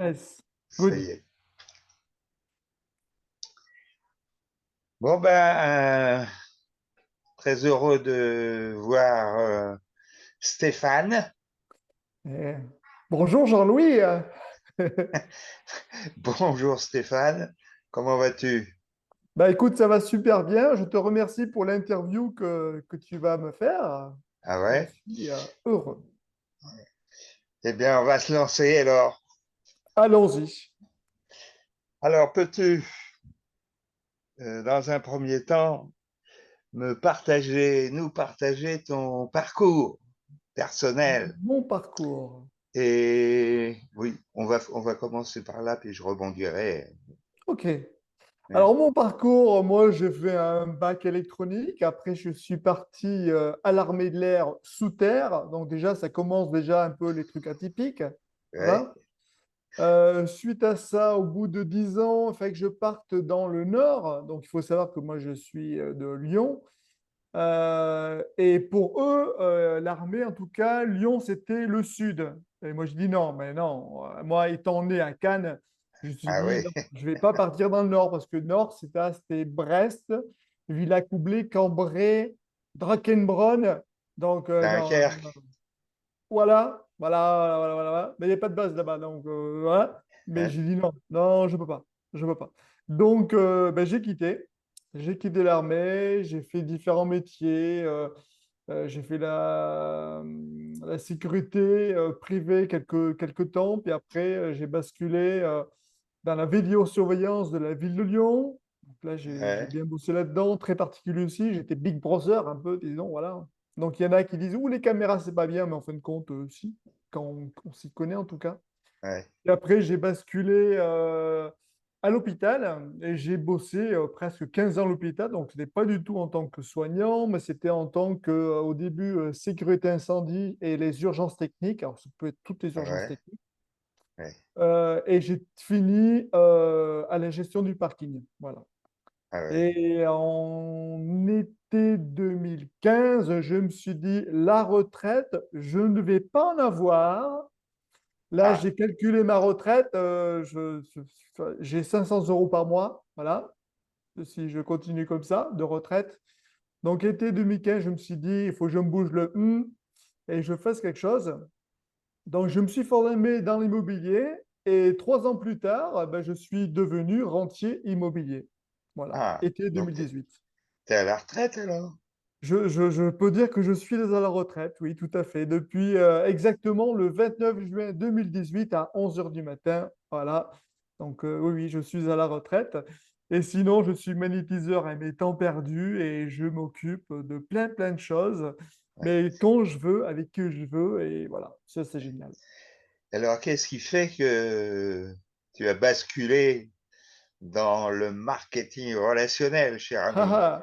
Yes. Ça y Good. est. Bon, ben, très heureux de voir Stéphane. Eh, Bonjour Jean-Louis. Bonjour Stéphane, comment vas-tu? Bah écoute, ça va super bien. Je te remercie pour l'interview que tu vas me faire. Ah J'en ouais? suis heureux. Eh bien, on va se lancer alors. Allons-y. Alors, peux-tu, dans un premier temps, nous partager ton parcours personnel? Mon parcours. Et oui, on va commencer par là, puis je rebondirai. Ok. Hein. Alors mon parcours, moi j'ai fait un bac électronique. Après je suis parti à l'armée de l'air sous terre. Donc déjà ça commence déjà un peu les trucs atypiques. Ouais, Voilà. Suite à ça, au bout de 10 ans, il fallait que je parte dans le nord. Donc, il faut savoir que moi, je suis de Lyon. Et pour eux, l'armée, en tout cas, Lyon, c'était le sud. Et moi, je dis non, mais non. Moi, étant né à Cannes, je me suis ah dit oui, non, je ne vais pas partir dans le nord parce que le nord, c'était Brest, Villacoublay, Cambrai, Drakenbronn. Donc, non, Dunkerque. voilà. Mais il n'y a pas de base là-bas, donc voilà. Mais Hein. j'ai dit non, non, je peux pas. Donc, ben, j'ai quitté. J'ai quitté l'armée, j'ai fait différents métiers. J'ai fait la sécurité privée quelques temps, puis après, j'ai basculé dans la vidéosurveillance de la ville de Lyon. Donc là, j'ai Ouais. bien bossé là-dedans, très particulier aussi. J'étais Big Brother un peu, disons, voilà. Donc il y en a qui disent, ouh, les caméras, c'est pas bien, mais en fin de compte, si, quand on s'y connaît en tout cas. Ouais. Et après, j'ai basculé à l'hôpital et j'ai bossé presque 15 ans à l'hôpital. Donc, ce n'était pas du tout en tant que soignant, mais c'était en tant que, au début, sécurité incendie et les urgences techniques. Alors, ça peut être toutes les urgences Ouais. techniques. Ouais. Et j'ai fini à la gestion du parking. Voilà. Ah ouais. Et en été 2015, je me suis dit, la retraite, je ne vais pas en avoir. Là, Ah, j'ai calculé ma retraite. J'ai 500 euros par mois. Voilà. Si je continue comme ça, de retraite. Donc, été 2015, je me suis dit, il faut que je me bouge le et je fasse quelque chose. Donc, je me suis formé dans l'immobilier et 3 ans plus tard, ben, je suis devenu rentier immobilier. Voilà, ah. été Donc, 2018. t'es à la retraite alors? Je peux dire que je suis à la retraite, oui, tout à fait. Depuis exactement le 29 juin 2018 à 11 heures du matin. Voilà. Donc, oui, je suis à la retraite. Et sinon, je suis magnétiseur à mes temps perdus et je m'occupe de plein de choses. Ouais. Mais quand je veux, avec qui je veux. Et voilà, ça, c'est génial. Alors, qu'est-ce qui fait que tu as basculé dans le marketing relationnel, cher ami?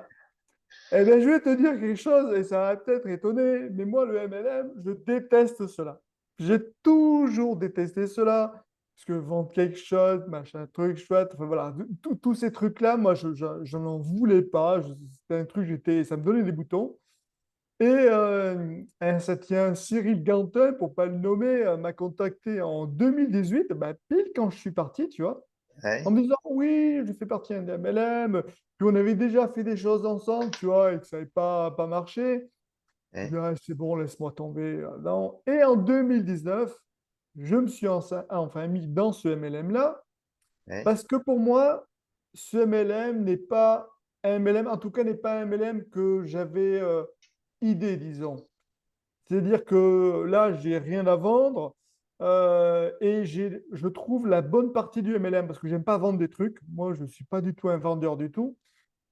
Eh bien, je vais te dire quelque chose et ça va peut-être étonner, mais moi, le MLM, je déteste cela. J'ai toujours détesté cela, parce que vendre quelque chose, machin, truc chouette, enfin voilà, tous ces trucs-là, moi, je n'en voulais pas. C'était un truc, ça me donnait des boutons. Et ça tient, Cyril Gantin, pour pas le nommer, m'a contacté en 2018, bah, pile quand je suis parti, tu vois en Hein? me disant oui, je fais partie d'un MLM, puis on avait déjà fait des choses ensemble, tu vois, et que ça n'avait pas marché. Je Hein? dis, ah, c'est bon, laisse-moi tomber. Non. Et en 2019, je me suis enfin mis dans ce MLM-là, Hein? parce que pour moi, ce MLM n'est pas un MLM, en tout cas, n'est pas un MLM que j'avais idée, disons. C'est-à-dire que là, j'ai rien à vendre et je trouve la bonne partie du MLM parce que j'aime pas vendre des trucs. Moi, je ne suis pas du tout un vendeur du tout.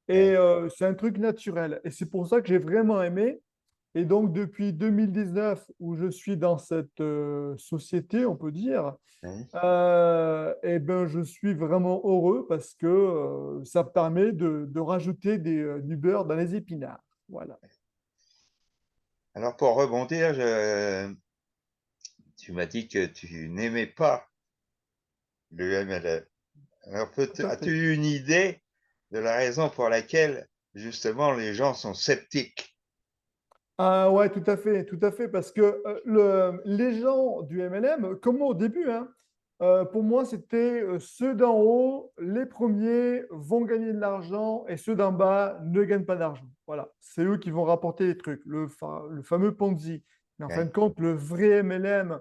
Et Hein? c'est un truc naturel. Et c'est pour ça que j'ai vraiment aimé. Et donc, depuis 2019, où je suis dans cette société, on peut dire, Hein? eh ben, je suis vraiment heureux parce que ça permet de rajouter du beurre dans les épinards. Voilà. Alors, pour rebondir, tu m'as dit que tu n'aimais pas le MLM. Alors, Tout à as-tu fait. eu une idée de la raison pour laquelle, justement, les gens sont sceptiques? Ah ouais, tout à fait, parce que les gens du MLM, comme moi au début, hein, Pour moi, c'était ceux d'en haut, les premiers vont gagner de l'argent et ceux d'en bas ne gagnent pas d'argent. Voilà, c'est eux qui vont rapporter les trucs, le fameux Ponzi. Mais en fin de Ouais. compte, le vrai MLM,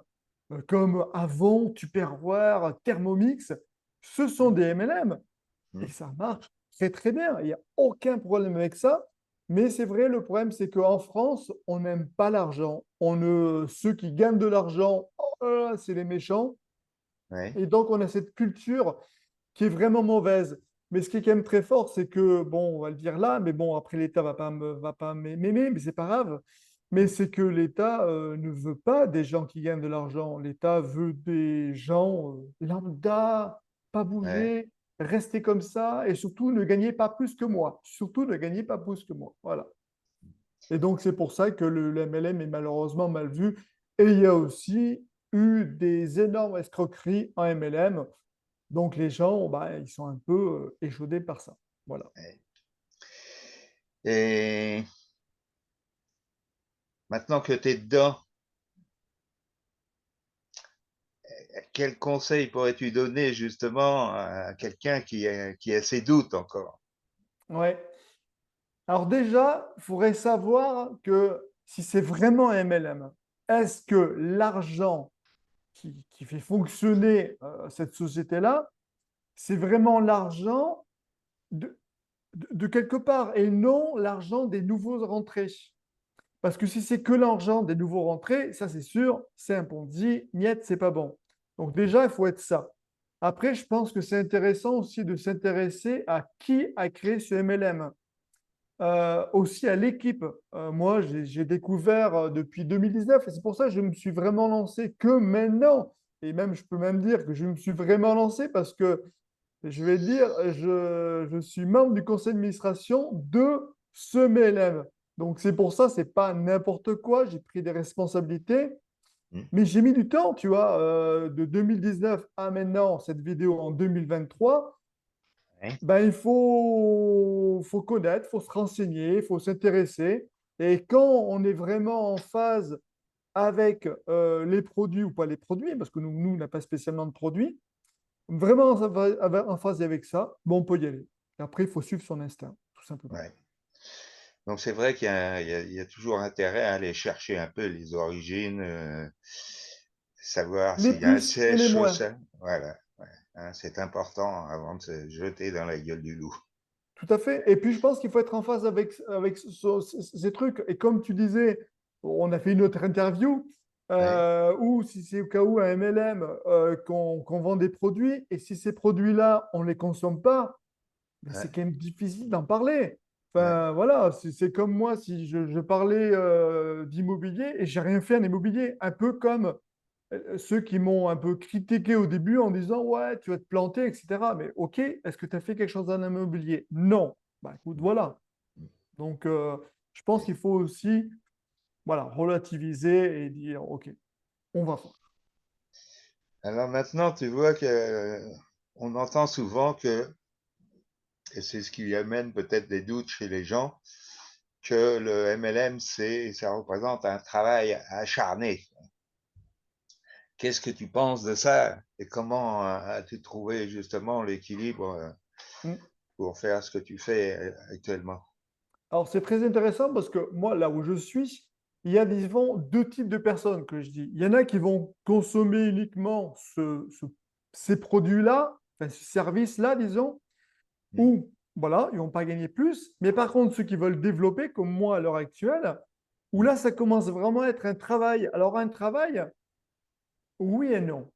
comme Avon, Tupperware, Thermomix, ce sont Mm, des MLM et mm, ça marche très très bien. Il n'y a aucun problème avec ça. Mais c'est vrai, le problème, c'est qu'en France, on n'aime pas l'argent. Ceux qui gagnent de l'argent, oh là là, c'est les méchants. ouais. Et donc, on a cette culture qui est vraiment mauvaise. Mais ce qui est quand même très fort, c'est que, bon, on va le dire là, mais bon, après, l'État va pas m'aimer, mais c'est pas grave. Mais Mm, c'est que l'État ne veut pas des gens qui gagnent de l'argent. L'État veut des gens lambda, pas ouais. bouger, rester comme ça, et surtout ne gagner pas plus que moi. Surtout ne gagner pas plus que moi. Voilà. Et donc, c'est pour ça que le MLM est malheureusement mal vu. Et il y a aussi eu des énormes escroqueries en MLM. Donc, les gens, bah, ils sont un peu échaudés par ça. Voilà. Ouais. Et maintenant que tu es dedans, quel conseil pourrais-tu donner justement à quelqu'un qui a ses doutes encore? Ouais. Alors déjà, il faudrait savoir que si c'est vraiment un MLM, est-ce que l'argent qui fait fonctionner cette société-là, c'est vraiment l'argent de, de quelque part et non l'argent des nouveaux rentrés. Parce que si c'est que l'argent des nouveaux rentrés, ça c'est sûr, c'est un Ponzi, niet, c'est pas bon. Donc déjà, il faut être ça. Après, je pense que c'est intéressant aussi de s'intéresser à qui a créé ce MLM, aussi à l'équipe. Moi, j'ai découvert depuis 2019 et c'est pour ça que je me suis vraiment lancé que maintenant. Et même, je peux même dire que je me suis vraiment lancé parce que je vais dire, je suis membre du conseil d'administration de ce MLM. Donc, c'est pour ça, c'est pas n'importe quoi. J'ai pris des responsabilités, Mm, mais j'ai mis du temps, tu vois, de 2019 à maintenant, cette vidéo en 2023. ouais. Ben, faut connaître, faut se renseigner, faut s'intéresser. Et quand on est vraiment en phase avec les produits ou pas les produits, parce que nous on n'a pas spécialement de produits, vraiment en phase avec ça, bon, on peut y aller. Et après, il faut suivre son instinct, tout simplement. Ouais. Donc c'est vrai qu'il y a toujours intérêt à aller chercher un peu les origines, savoir Les s'il y a un plus et siège les moins, social. Voilà, ouais, hein, c'est important avant de se jeter dans la gueule du loup. tout à fait. Et puis, je pense qu'il faut être en phase avec ces trucs. Et comme tu disais, on a fait une autre interview Ouais, où, si c'est au cas où un MLM, qu'on vend des produits, et si ces produits-là, on ne les consomme pas, ben, c'est ouais, quand même difficile d'en parler. ouais, Enfin, voilà, c'est comme moi si je parlais d'immobilier et j'ai rien fait en immobilier. Un peu comme ceux qui m'ont un peu critiqué au début en disant ouais, tu vas te planter, etc. Mais ok, est-ce que tu as fait quelque chose en immobilier? Non. Bah écoute, voilà. mm, Donc, je pense ouais. qu'il faut aussi voilà, relativiser et dire ok, on va voir. Alors maintenant, tu vois que on entend souvent que, et c'est ce qui amène peut-être des doutes chez les gens, que le MLM, ça représente un travail acharné. Qu'est-ce que tu penses de ça et comment as-tu trouvé justement l'équilibre Mm. pour faire ce que tu fais actuellement? Alors, c'est très intéressant parce que moi, là où je suis, il y a disons deux types de personnes que je dis. Il y en a qui vont consommer uniquement ces produits-là, enfin, ce service-là, disons, Hmm, où, voilà, ils vont pas gagner plus. Mais par contre, ceux qui veulent développer, comme moi à l'heure actuelle, où hmm, là, ça commence vraiment à être un travail. Alors, un travail, oui et non.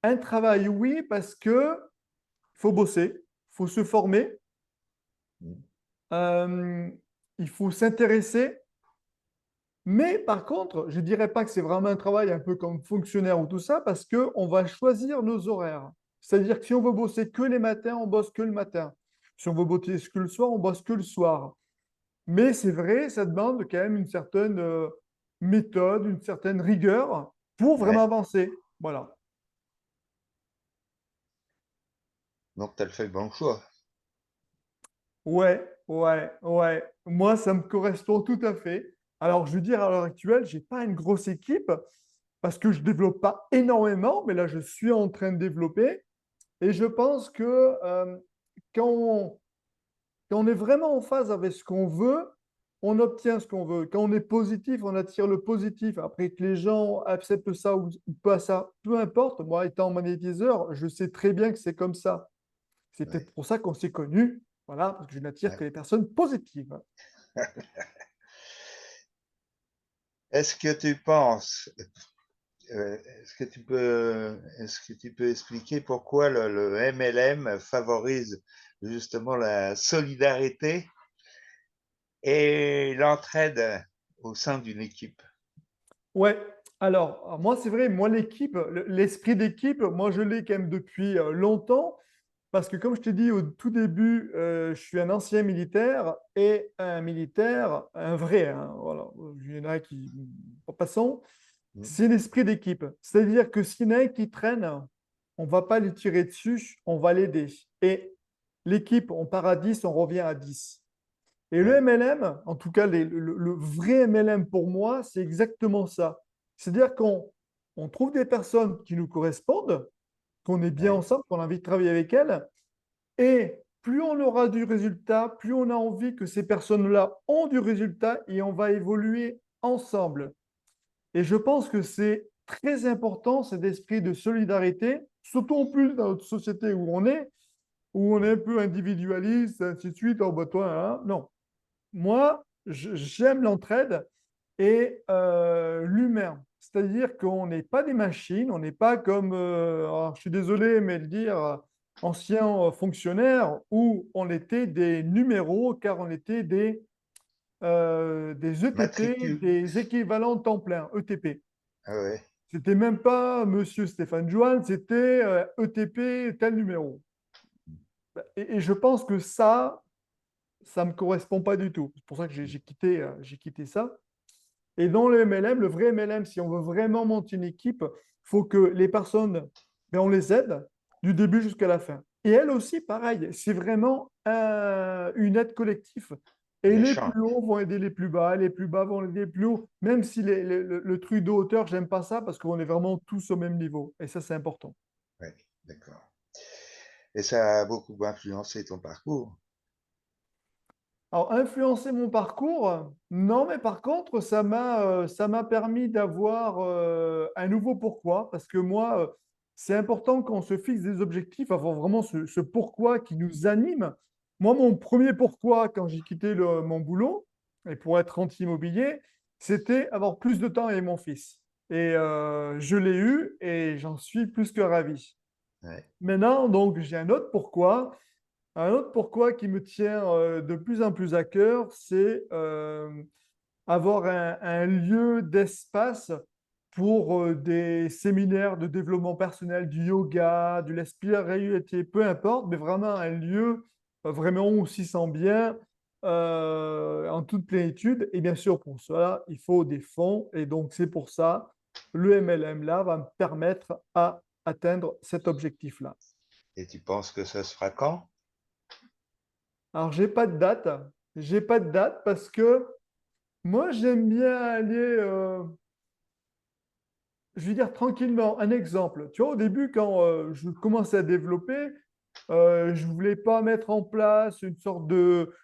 Un travail, oui, parce que faut bosser, faut se former, hmm, euh, il faut s'intéresser. Mais par contre, je ne dirais pas que c'est vraiment un travail un peu comme fonctionnaire ou tout ça, parce qu'on va choisir nos horaires. C'est-à-dire que si on veut bosser que les matins, on bosse que le matin. Si on veut bosser que le soir, on bosse que le soir. Mais c'est vrai, ça demande quand même une certaine méthode, une certaine rigueur pour vraiment ouais. avancer. Voilà. Donc, tu as fait le bon choix. Ouais, ouais, ouais. Moi, ça me correspond tout à fait. Alors, je veux dire, à l'heure actuelle, je n'ai pas une grosse équipe, parce que je ne développe pas énormément, mais là, je suis en train de développer. Et je pense que quand on, quand on est vraiment en phase avec ce qu'on veut, on obtient ce qu'on veut. Quand on est positif, on attire le positif. Après que les gens acceptent ça ou pas ça, peu importe. Moi, étant magnétiseur, je sais très bien que c'est comme ça. C'est Ouais, peut-être pour ça qu'on s'est connus. Voilà, parce que je n'attire ouais. que les personnes positives. Est-ce que tu penses, est-ce que tu peux expliquer pourquoi le MLM favorise justement la solidarité et l'entraide au sein d'une équipe? Ouais, alors moi, c'est vrai, moi, l'équipe, l'esprit d'équipe, moi, je l'ai quand même depuis longtemps. Parce que comme je t'ai dit au tout début, je suis un ancien militaire et un militaire, un vrai, hein, voilà. Il y en a qui, en passant, Hmm. c'est l'esprit d'équipe. C'est-à-dire que s'il y en a un qui traîne, on ne va pas lui tirer dessus, on va l'aider. Et l'équipe, on part à 10, on revient à 10. Et le Ouais, MLM, en tout cas le vrai MLM pour moi, c'est exactement ça. C'est-à-dire qu'on trouve des personnes qui nous correspondent, qu'on est bien ouais, ensemble, qu'on a envie de travailler avec elles, et plus on aura du résultat, plus on a envie que ces personnes-là ont du résultat et on va évoluer ensemble. Et je pense que c'est très important cet esprit de solidarité, surtout en plus dans notre société où on est un peu individualiste, ainsi de suite. Oh, bah toi, hein. Non. Moi, j'aime l'entraide et l'humain. C'est-à-dire qu'on n'est pas des machines, on n'est pas comme, alors, je suis désolé, mais le dire, anciens fonctionnaires où on était des numéros car on était des ETP, matricule. des équivalents temps plein, ETP. Ah ouais, C'était même pas Monsieur Stéphane Joanne, c'était ETP tel numéro. Et je pense que ça me correspond pas du tout. C'est pour ça que j'ai quitté ça. Et dans le MLM, le vrai MLM, si on veut vraiment monter une équipe, il faut que les personnes, ben, on les aide du début jusqu'à la fin. Et elles aussi, pareil, c'est vraiment une aide collective. un Et les échange. plus hauts vont aider les plus bas, les plus bas vont aider les plus hauts, même si le truc de hauteur, j'aime pas ça parce qu'on est vraiment tous au même niveau. Et ça, c'est important. Ouais, d'accord. Et ça a beaucoup influencé ton parcours. Alors, influencer mon parcours, non, mais par contre, ça m'a permis d'avoir un nouveau pourquoi, parce que moi, c'est important qu'on se fixe des objectifs, avoir vraiment ce pourquoi qui nous anime. Moi, mon premier pourquoi, quand j'ai quitté mon boulot, et pour être anti-immobilier, c'était avoir plus de temps avec mon fils. Et je l'ai eu et j'en suis plus que ravi. Ouais, Maintenant, donc, j'ai un autre pourquoi. Un autre pourquoi qui me tient de plus en plus à cœur, c'est avoir un lieu d'espace pour des séminaires de développement personnel, du yoga, de la spiritualité, peu importe, mais vraiment un lieu vraiment où on s'y sent bien, en toute plénitude. Et bien sûr, pour cela, il faut des fonds. Et donc, c'est pour ça, le MLM là va me permettre à atteindre cet objectif-là. et tu penses que ça se fera quand? Alors, j'ai pas de date. J'ai pas de date parce que moi, j'aime bien aller, je vais dire tranquillement. Un exemple. Tu vois, au début, quand je commençais à développer, je voulais pas mettre en place une sorte de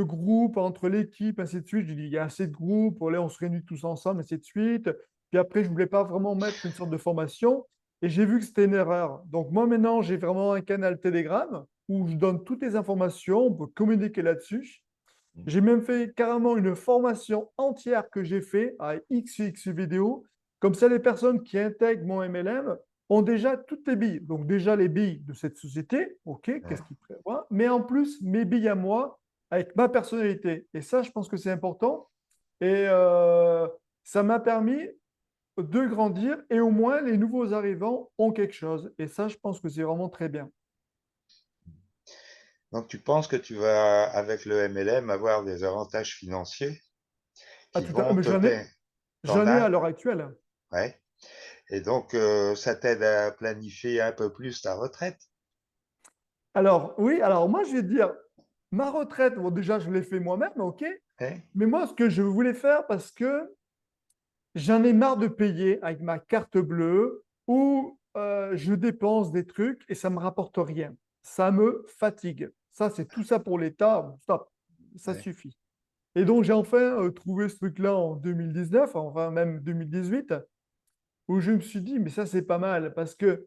groupe entre l'équipe, ainsi de suite. Je dis, il y a assez de groupes, là, on se réunit tous ensemble, ainsi de suite. Puis après, je voulais pas vraiment mettre une sorte de formation et j'ai vu que c'était une erreur. Donc, moi, maintenant, j'ai vraiment un canal Telegram où je donne toutes les informations, on peut communiquer là-dessus. J'ai même fait carrément une formation entière que j'ai fait à X vidéos. Comme ça, les personnes qui intègrent mon MLM ont déjà toutes les billes. Donc déjà les billes de cette société, OK, Ouais. qu'est-ce qu'ils prévoient, mais en plus mes billes à moi avec ma personnalité. Et ça, je pense que c'est important. Et ça m'a permis de grandir et au moins les nouveaux arrivants ont quelque chose. Et ça, je pense que c'est vraiment très bien. Donc tu penses que tu vas, avec le MLM, avoir des avantages financiers À qui tout à... vont mais te... T'en j'en ai à as? l'heure actuelle. Ouais. Et donc ça t'aide à planifier un peu plus ta retraite. Alors, oui, alors moi, je vais te dire, ma retraite, bon, déjà, je l'ai fait moi-même, OK? Hein? Mais moi, ce que je voulais faire, parce que j'en ai marre de payer avec ma carte bleue où je dépense des trucs et ça me rapporte rien. Ça me fatigue. Ça, c'est tout ça pour l'État. Stop, ça ouais, suffit. Et donc, j'ai enfin trouvé ce truc-là en 2019, enfin même 2018, où je me suis dit, mais ça, c'est pas mal parce que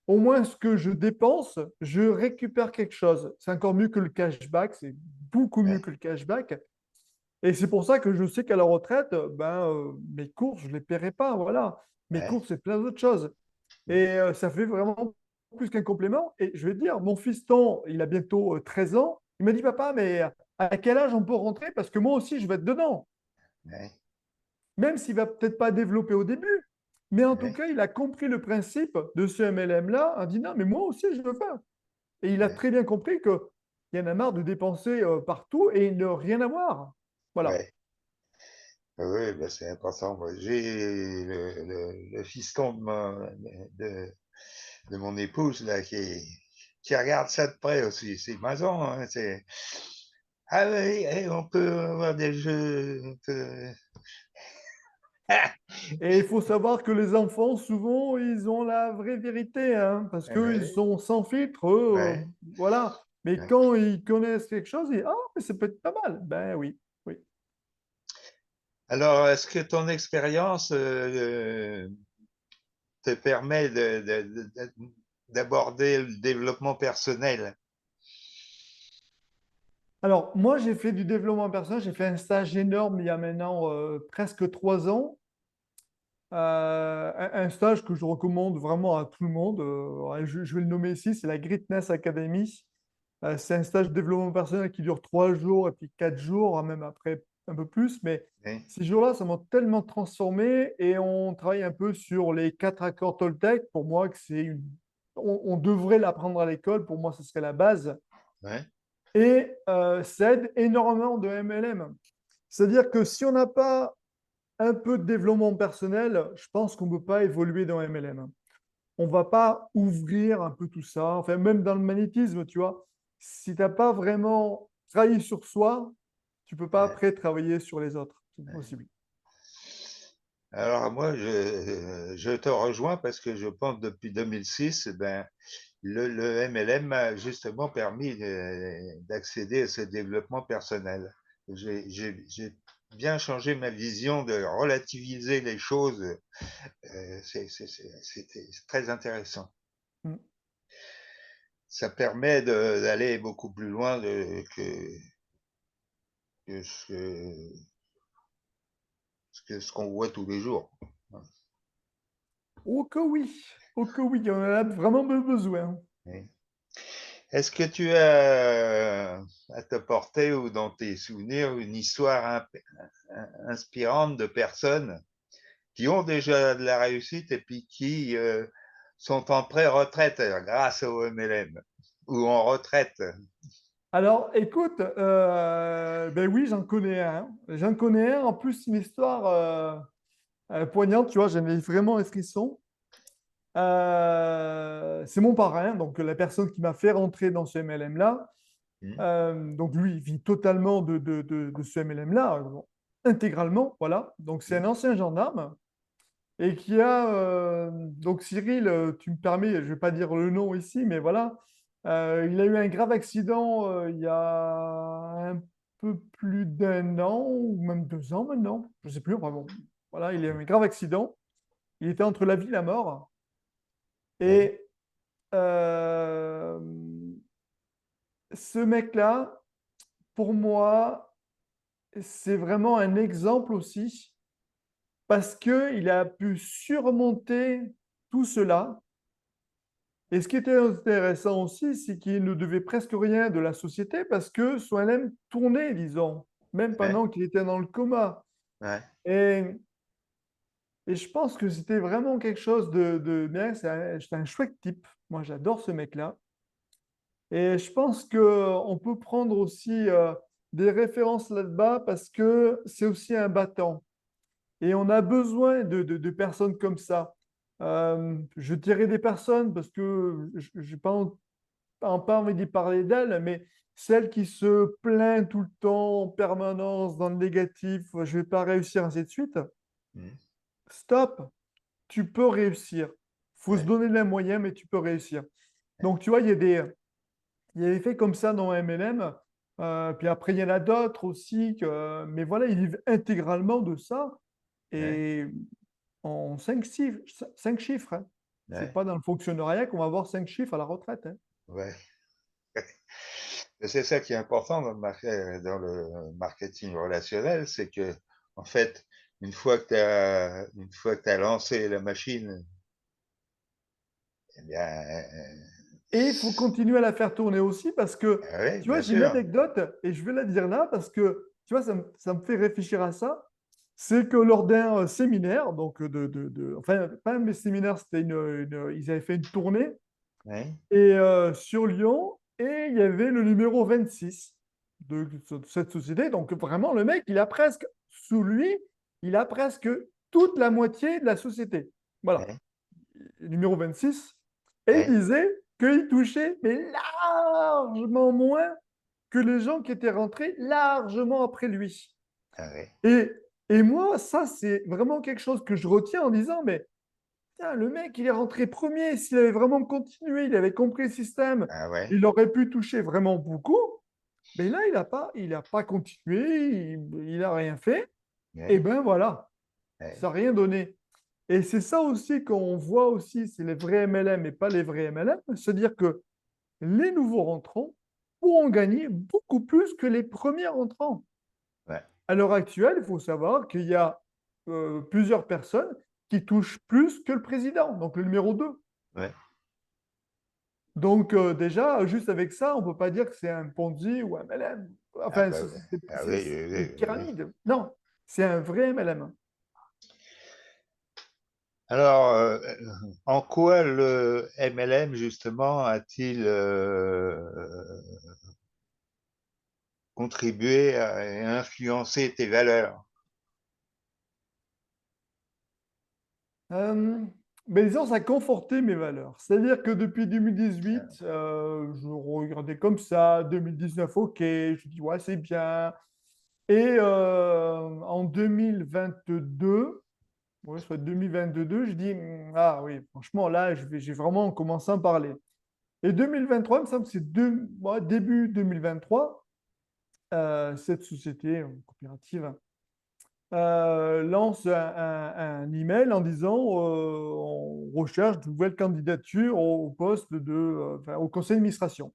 au moins ce que je dépense, je récupère quelque chose. C'est encore mieux que le cashback, c'est beaucoup mieux ouais, que le cashback. Et c'est pour ça que je sais qu'à la retraite, mes courses, je ne les paierai pas. Voilà. Mes ouais. courses, c'est plein d'autres choses. Et ça fait vraiment plus qu'un complément. Et je vais te dire, mon fiston, il a bientôt 13 ans. Il m'a dit, papa, mais à quel âge on peut rentrer? Parce que moi aussi, je vais être dedans. Ouais, Même s'il va peut-être pas développer au début. Mais en tout ouais, cas, il a compris le principe de ce MLM-là. Il a dit, non, mais moi aussi, je veux faire. Et il a ouais, très bien compris qu'il y en a marre de dépenser partout et ne rien avoir. Voilà. ouais. Oui, bah, c'est important. Moi, j'ai le fiston de, de mon épouse là, qui regarde ça de près aussi. C'est marrant, hein, c'est ah oui, on peut avoir des jeux. Et il faut savoir que les enfants, souvent, ils ont la vraie vérité, hein, parce qu'ils Ouais, sont sans filtre, ouais, voilà. Mais ouais. quand ils connaissent quelque chose, ils disent, ah, mais ça peut être pas mal. Ben oui, oui. Alors, est-ce que ton expérience te permet d'aborder le développement personnel? Alors, moi, j'ai fait du développement personnel, j'ai fait un stage énorme il y a maintenant presque 3 ans. Un stage que je recommande vraiment à tout le monde. Je vais le nommer ici, c'est la Greatness Academy. C'est un stage de développement personnel qui dure 3 jours et puis 4 jours, hein, même après un peu plus. Mais Oui, ces jours-là, ça m'a tellement transformé et on travaille un peu sur les 4 accords Toltec. Pour moi, que on devrait l'apprendre à l'école. Pour moi, ce serait la base. ouais, Et ça aide énormément de MLM. C'est-à-dire que si on n'a pas un peu de développement personnel, je pense qu'on ne peut pas évoluer dans MLM. On ne va pas ouvrir un peu tout ça. Enfin, même dans le magnétisme, tu vois, si tu n'as pas vraiment travaillé sur soi, tu ne peux pas ouais, après travailler sur les autres. C'est ouais. impossible. Alors moi, je te rejoins parce que je pense que depuis 2006, ben, le MLM m'a justement permis d'accéder à ce développement personnel. J'ai bien changé ma vision de relativiser les choses. C'était très intéressant. Mm. Ça permet d'aller beaucoup plus loin que ce qu'on voit tous les jours. Oh que oui, on en a vraiment besoin. Oui. Est-ce que tu as à te porter ou dans tes souvenirs une histoire inspirante de personnes qui ont déjà de la réussite et puis qui sont en pré-retraite grâce au MLM ou en retraite? Alors, écoute, ben oui, j'en connais un. J'en connais un. En plus, une histoire poignante, tu vois, j'en ai vraiment un frisson. C'est mon parrain, donc la personne qui m'a fait rentrer dans ce MLM-là. Hmm, Donc lui, il vit totalement de ce MLM-là, intégralement, voilà. Donc c'est un hmm, ancien gendarme et qui a, donc Cyril, tu me permets, je ne vais pas dire le nom ici, mais voilà, il a eu un grave accident il y a un peu plus d'1 an ou même 2 ans maintenant, je ne sais plus, enfin bon, voilà, il a eu un grave accident. Il était entre la vie et la mort. oui, Et euh, ce mec-là, pour moi, c'est vraiment un exemple aussi parce qu'il a pu surmonter tout cela. Et ce qui était intéressant aussi, c'est qu'il ne devait presque rien de la société parce que son LM tournait, disons, même ouais, pendant qu'il était dans le coma. ouais, Et, et je pense que c'était vraiment quelque chose de bien. C'est un chouette type. Moi, j'adore ce mec-là. Et je pense qu'on peut prendre aussi des références là-bas parce que c'est aussi un battant. Et on a besoin de personnes comme ça. Je dirais des personnes parce que je n'ai pas envie d'y parler d'elles, mais celles qui se plaignent tout le temps en permanence dans le négatif, je ne vais pas réussir, ainsi de suite. hmm, stop, tu peux réussir. Il faut se ouais, donner les moyens, mais tu peux réussir. ouais, Donc, tu vois, il y a des faits comme ça dans MLM. Puis après, il y en a d'autres aussi. Mais voilà, ils vivent intégralement de ça. ouais, Et en 5 chiffres. 5 chiffres, hein. C'est ouais, pas dans le fonctionnariat qu'on va avoir 5 chiffres à la retraite, hein. ouais. Et c'est ça qui est important dans le marketing relationnel, c'est que, en fait, une fois que tu as lancé la machine, eh bien, Et il faut continuer à la faire tourner aussi parce que, ouais, tu vois, bien j'ai une sûr. anecdote et je vais la dire là parce que, tu vois, ça me fait réfléchir à ça. C'est que lors d'un séminaire, donc enfin, pas un séminaire, c'était ils avaient fait une tournée Ouais, et sur Lyon et il y avait le numéro 26 de cette société. Donc vraiment, le mec, il a presque, sous lui, il a presque toute la moitié de la société. Voilà, ouais, numéro 26. Et il ouais, disait qu'il touchait, mais largement moins que les gens qui étaient rentrés largement après lui. ah ouais, Et, et moi, ça, c'est vraiment quelque chose que je retiens en disant, mais putain, le mec, il est rentré premier. S'il avait vraiment continué, il avait compris le système, ah ouais, il aurait pu toucher vraiment beaucoup. Mais là, il a pas continué, il n'a rien fait. Et ouais, ben voilà, ouais, ça n'a rien donné. Et c'est ça aussi qu'on voit aussi, c'est les vrais MLM et pas les vrais MLM. C'est-à-dire que les nouveaux rentrants pourront gagner beaucoup plus que les premiers rentrants. ouais, À l'heure actuelle, il faut savoir qu'il y a plusieurs personnes qui touchent plus que le président, donc le numéro 2. ouais. Donc déjà, juste avec ça, on ne peut pas dire que c'est un Ponzi ou un MLM. Ah Enfin, bah ouais. Ah c'est oui, oui, une oui, oui, oui. pyramide. Non, c'est un vrai MLM. Alors, en quoi le MLM, justement, a-t-il contribué à influencer tes valeurs? Euh, mais disons, ça a conforté mes valeurs. C'est-à-dire que depuis 2018, je regardais comme ça, 2019, ok, je dis, ouais, c'est bien. Et en 2022, ouais, soit 2022, je dis, ah oui, franchement, là, j'ai vraiment commencé à en parler. Et 2023, il me semble que c'est ouais, début 2023, cette société coopérative lance un email en disant on recherche de nouvelles candidatures au poste enfin, au conseil d'administration.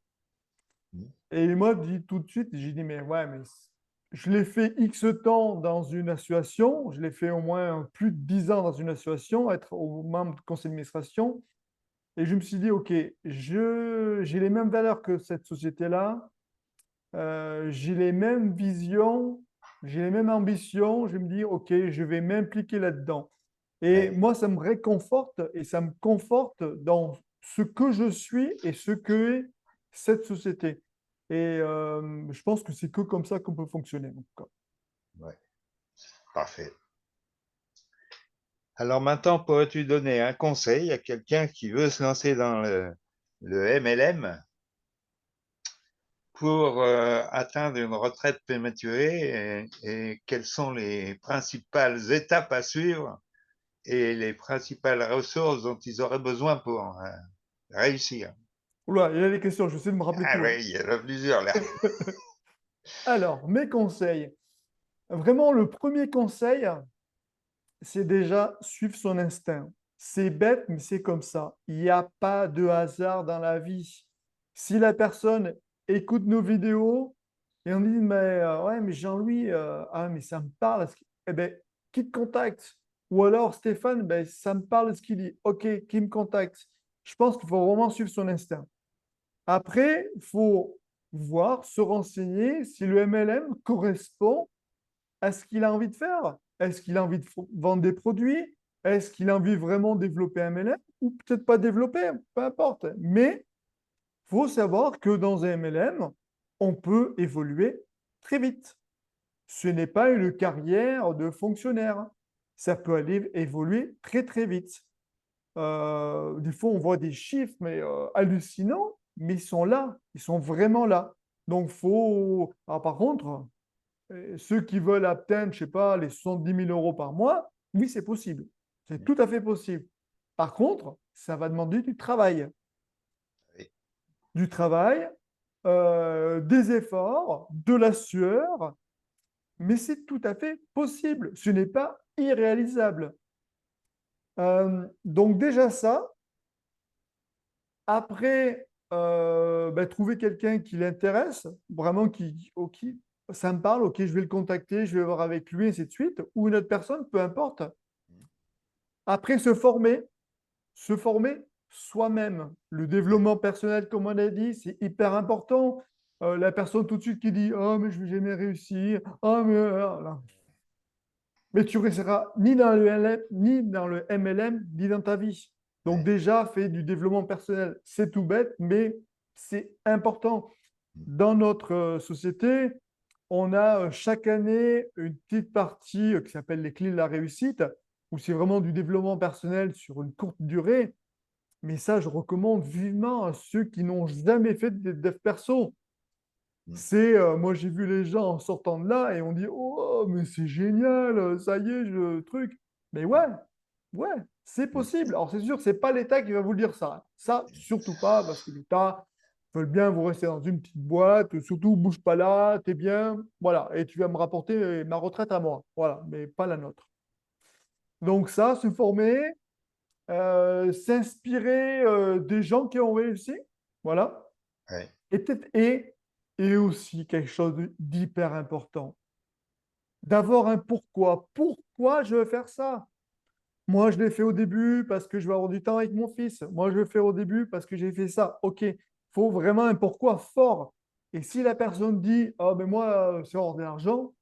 Mhm. Et moi, je dis tout de suite, j'ai dit, mais ouais, mais je l'ai fait X temps dans une association, je l'ai fait au moins plus de 10 ans dans une association, être au membre du conseil d'administration. Et je me suis dit, OK, j'ai les mêmes valeurs que cette société-là, j'ai les mêmes visions, j'ai les mêmes ambitions. Je me dis, OK, je vais m'impliquer là-dedans. Et Ouais, moi, ça me réconforte et ça me conforte dans ce que je suis et ce que est cette société. Et je pense que c'est que comme ça qu'on peut fonctionner. En tout cas. ouais, parfait. Alors maintenant, pourrais-tu donner un conseil à quelqu'un qui veut se lancer dans le MLM pour atteindre une retraite prématurée et quelles sont les principales étapes à suivre et les principales ressources dont ils auraient besoin pour réussir? Oula, il y a des questions, je vais essayer de me rappeler Ah tout, hein. oui, il y en a plusieurs là. Alors, mes conseils. Vraiment, le premier conseil, c'est déjà suivre son instinct. C'est bête, mais c'est comme ça. Il n'y a pas de hasard dans la vie. Si la personne écoute nos vidéos et on dit, mais ouais, mais Jean-Louis, ah, mais ça me parle, eh ben, qui te contacte? Ou alors Stéphane, ben, ça me parle de ce qu'il dit. Ok, qui me contacte? Je pense qu'il faut vraiment suivre son instinct. Après, il faut voir, se renseigner si le MLM correspond à ce qu'il a envie de faire. Est-ce qu'il a envie de vendre des produits? Est-ce qu'il a envie vraiment de développer un MLM? Ou peut-être pas développer, peu importe. Mais il faut savoir que dans un MLM, on peut évoluer très vite. Ce n'est pas une carrière de fonctionnaire. Ça peut aller évoluer très très vite. Des fois, on voit des chiffres mais hallucinants, mais ils sont là, ils sont vraiment là. Donc, faut. Alors, par contre, ceux qui veulent atteindre, je sais pas, les 70 000 euros par mois, oui, c'est possible. C'est tout à fait possible. Par contre, ça va demander du travail. Oui. Du travail, des efforts, de la sueur, mais c'est tout à fait possible. Ce n'est pas irréalisable. Donc déjà ça, après, trouver quelqu'un qui l'intéresse, vraiment qui, ça me parle, ok, je vais le contacter, je vais voir avec lui, ainsi de suite, ou une autre personne, peu importe. Après, se former soi-même. Le Ouais. développement personnel, comme on a dit, c'est hyper important. La personne tout de suite qui dit, oh, mais je vais jamais réussir, oh, mais, là. Mais tu ne réussiras ni dans le LM, ni dans le MLM, ni dans ta vie. Donc Ouais. déjà, fais du développement personnel. C'est tout bête, mais c'est important. Mm. Dans notre société, on a chaque année une petite partie qui s'appelle les clés de la réussite, où c'est vraiment du développement personnel sur une courte durée. Mais ça, je recommande vivement à ceux qui n'ont jamais fait de dev perso. Mm. C'est, moi, j'ai vu les gens en sortant de là et on dit, oh, mais c'est génial, ça y est, je truc. Mais ouais, ouais, c'est Mm. possible. Alors, c'est sûr, c'est pas l'État qui va vous le dire ça. Ça, surtout pas, parce que l'État veut bien vous rester dans une petite boîte, surtout, bouge pas là, t'es bien, voilà, et tu vas me rapporter ma retraite à moi. Voilà, mais pas la nôtre. Donc, ça, se former, s'inspirer des gens qui ont réussi, voilà. Ouais. Et peut-être, et aussi quelque chose d'hyper important, d'avoir un pourquoi. Pourquoi je veux faire ça? Moi, je l'ai fait au début parce que je veux avoir du temps avec mon fils. Moi, je le fais au début parce que j'ai fait ça. OK, il faut vraiment un pourquoi fort. Et si la personne dit, oh, mais moi, c'est avoir de l'argent,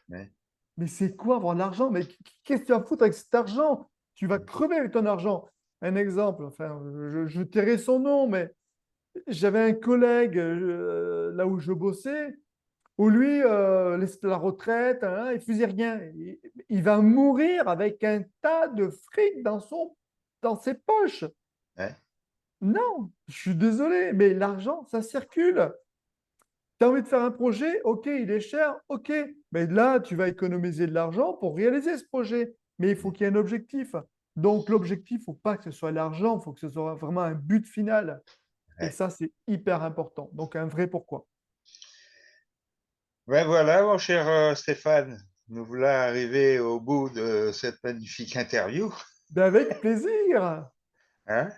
Ouais. mais c'est quoi avoir de l'argent? Mais qu'est-ce que tu vas foutre avec cet argent? Tu vas crever avec ton argent. Un exemple, enfin, je tairai son nom, mais j'avais un collègue là où je bossais, où lui, la retraite, hein, il faisait rien. Il va mourir avec un tas de fric dans ses poches. Ouais. Non, je suis désolé, mais l'argent, ça circule. Tu as envie de faire un projet, ok, il est cher, ok. Mais là, tu vas économiser de l'argent pour réaliser ce projet. Mais il faut Mm. qu'il y ait un objectif. Donc, l'objectif, il ne faut pas que ce soit l'argent, il faut que ce soit vraiment un but final. Et Ouais. ça, c'est hyper important. Donc, un vrai pourquoi. Ben voilà, mon cher Stéphane, nous voilà arrivés au bout de cette magnifique interview. Ben, avec plaisir. Hein.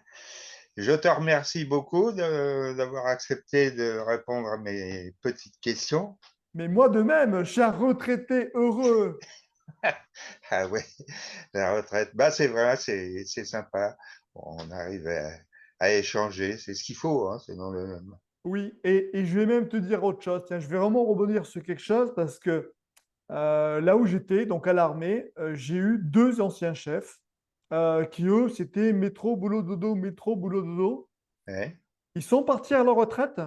Je te remercie beaucoup d'avoir accepté de répondre à mes petites questions. Mais moi de même, cher retraité heureux. Ah ouais, la retraite, bah c'est vrai, c'est sympa. On arrive à échanger, c'est ce qu'il faut, hein, c'est dans le. Oui, et je vais même te dire autre chose. Tiens, je vais vraiment rebondir sur quelque chose parce que là où j'étais, donc à l'armée, j'ai eu deux anciens chefs qui, eux, c'était métro, boulot, dodo, métro, boulot, dodo. Ouais, Ils sont partis à leur retraite.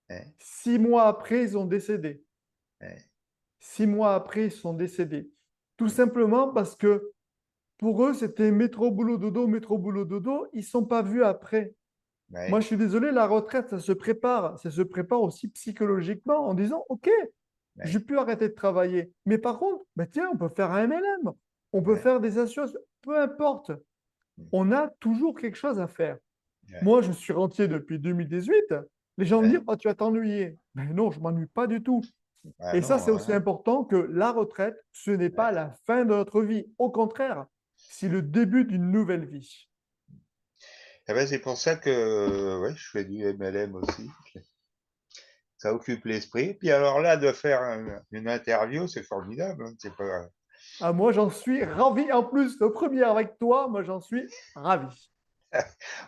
ouais, 6 mois après, ils ont décédé. ouais, 6 mois après, ils sont décédés. Tout mm, simplement parce que pour eux, c'était métro, boulot, dodo, métro, boulot, dodo. Ils ne sont pas vus après. Moi, ouais, je suis désolé, la retraite, ça se prépare. Ça se prépare aussi psychologiquement en disant, OK, ouais, j'ai pu arrêter de travailler. Mais par contre, ben tiens, on peut faire un MLM, on peut ouais, faire des assurances, peu importe. mm, On a toujours quelque chose à faire. ouais, Moi, je suis rentier depuis 2018. Les gens me ouais. disent, oh, tu vas t'ennuyer. Mais non, je ne m'ennuie pas du tout. Ah Et ça, non, c'est aussi hein, important que la retraite, ce n'est ouais. pas la fin de notre vie. Au contraire, c'est le début d'une nouvelle vie. Eh ben, c'est pour ça que ouais, je fais du MLM aussi. Ça occupe l'esprit. Puis alors là, de faire une interview, c'est formidable, hein, c'est pas. Ah, moi, j'en suis ravi. En plus, le premier avec toi, moi, j'en suis ravi.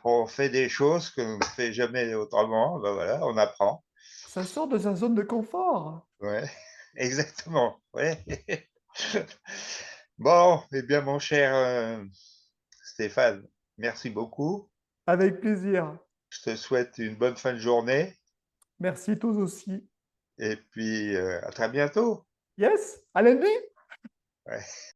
On fait des choses qu'on ne fait jamais autrement. Ben voilà, on apprend. Ça sort de sa zone de confort. Ouais, exactement. Ouais. Bon, eh bien, mon cher Stéphane, merci beaucoup. Avec plaisir. Je te souhaite une bonne fin de journée Merci tous aussi. et puis à très bientôt. Yes, à lundi. Ouais.